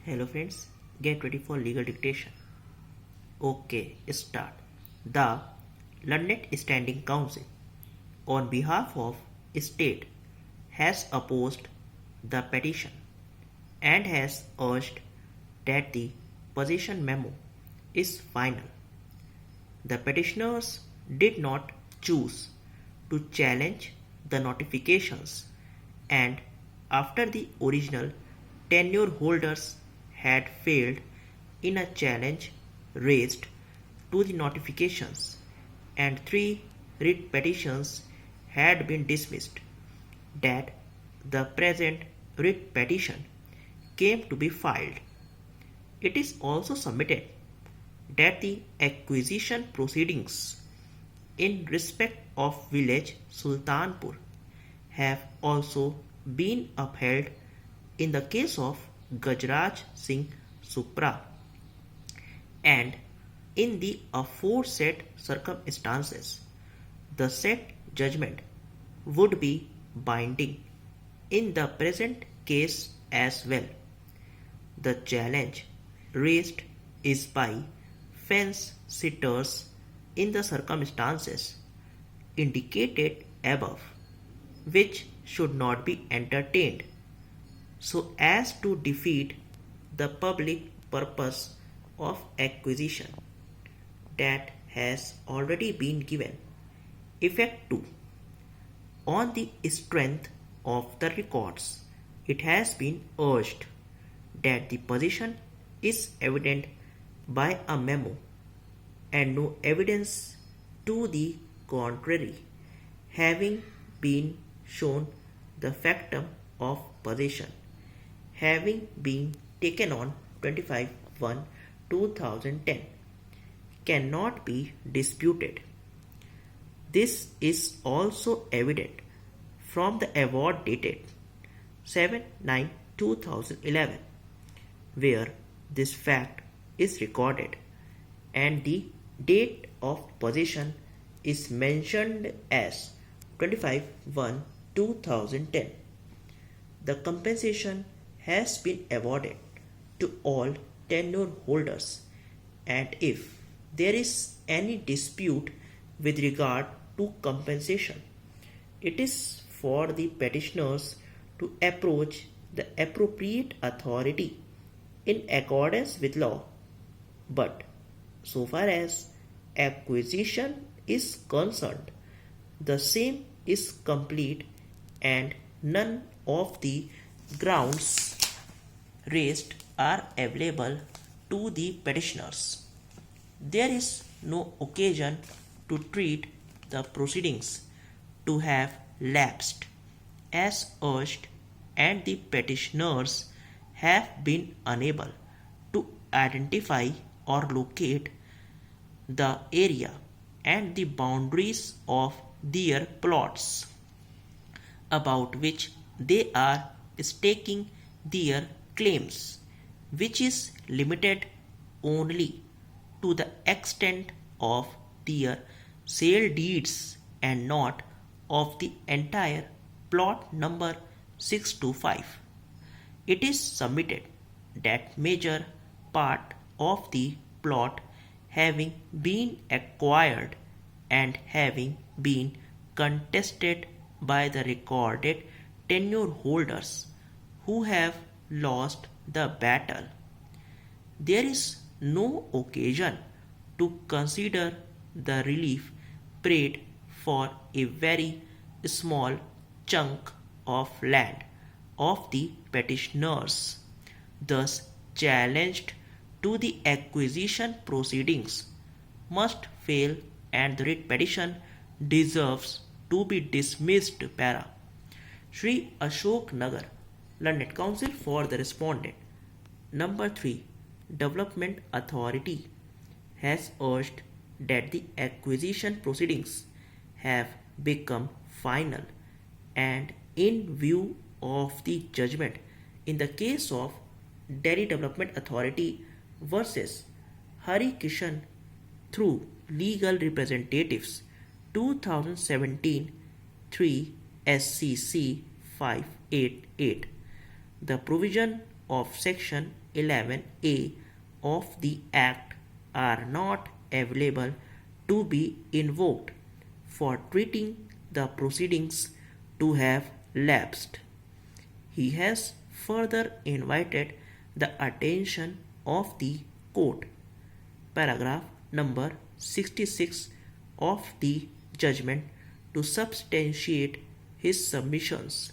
Hello friends, get ready for legal dictation. Okay, start. The Learned Standing Council, on behalf of state, has opposed the petition and has urged that the possession memo is final. The petitioners did not choose to challenge the notifications, and after the original tenure holders had failed in a challenge raised to the notifications and three writ petitions had been dismissed, that the present writ petition came to be filed. It is also submitted that the acquisition proceedings in respect of village Sultanpur have also been upheld in the case of Gajraj Singh Supra, and in the aforesaid circumstances, the said judgment would be binding in the present case as well. The challenge raised is by fence sitters in the circumstances indicated above, which should not be entertained so as to defeat the public purpose of acquisition that has already been given effect to. On the strength of the records, it has been urged that the position is evident by a memo and no evidence to the contrary having been shown, the factum of possession having been taken on 25/1/2010 cannot be disputed. This is also evident from the award dated 7/9/2011, where this fact is recorded and the date of possession is mentioned as 25/1/2010. The compensation has been awarded to all tenure holders, and if there is any dispute with regard to compensation, it is for the petitioners to approach the appropriate authority in accordance with law. But so far as acquisition is concerned, the same is complete and none of the grounds raised are available to the petitioners. There is no occasion to treat the proceedings to have lapsed as urged, and the petitioners have been unable to identify or locate the area and the boundaries of their plots about which they are staking their claims, which is limited only to the extent of their sale deeds and not of the entire plot number 625. It is submitted that major part of the plot having been acquired and having been contested by the recorded tenure holders who have lost the battle, there is no occasion to consider the relief prayed for a very small chunk of land of the petitioners thus challenged to the acquisition proceedings must fail, and the writ petition deserves to be dismissed. Para. Sri Ashok Nagar, Learned Counsel for the respondent. Number 3. Development Authority has urged that the acquisition proceedings have become final, and in view of the judgment in the case of Delhi Development Authority versus Hari Kishan through legal representatives 2017 3 SCC 588, the provision of Section 11A of the Act are not available to be invoked for treating the proceedings to have lapsed. He has further invited the attention of the court, paragraph number 66 of the judgment, to substantiate his submissions,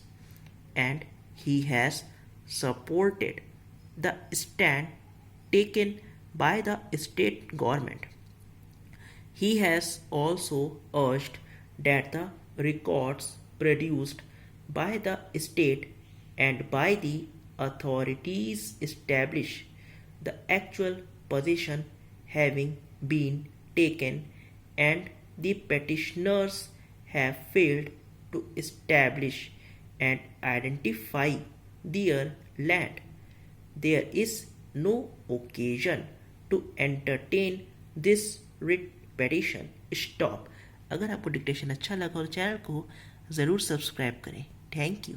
and he has supported the stand taken by the state government. He has also urged that the records produced by the state and by the authorities establish the actual possession having been taken, and the petitioners have failed to establish and identify their land. There is no occasion to entertain this writ petition. Stop. अगर आपको dictation अच्छा लगा और channel को ज़रूर subscribe करें। Thank you.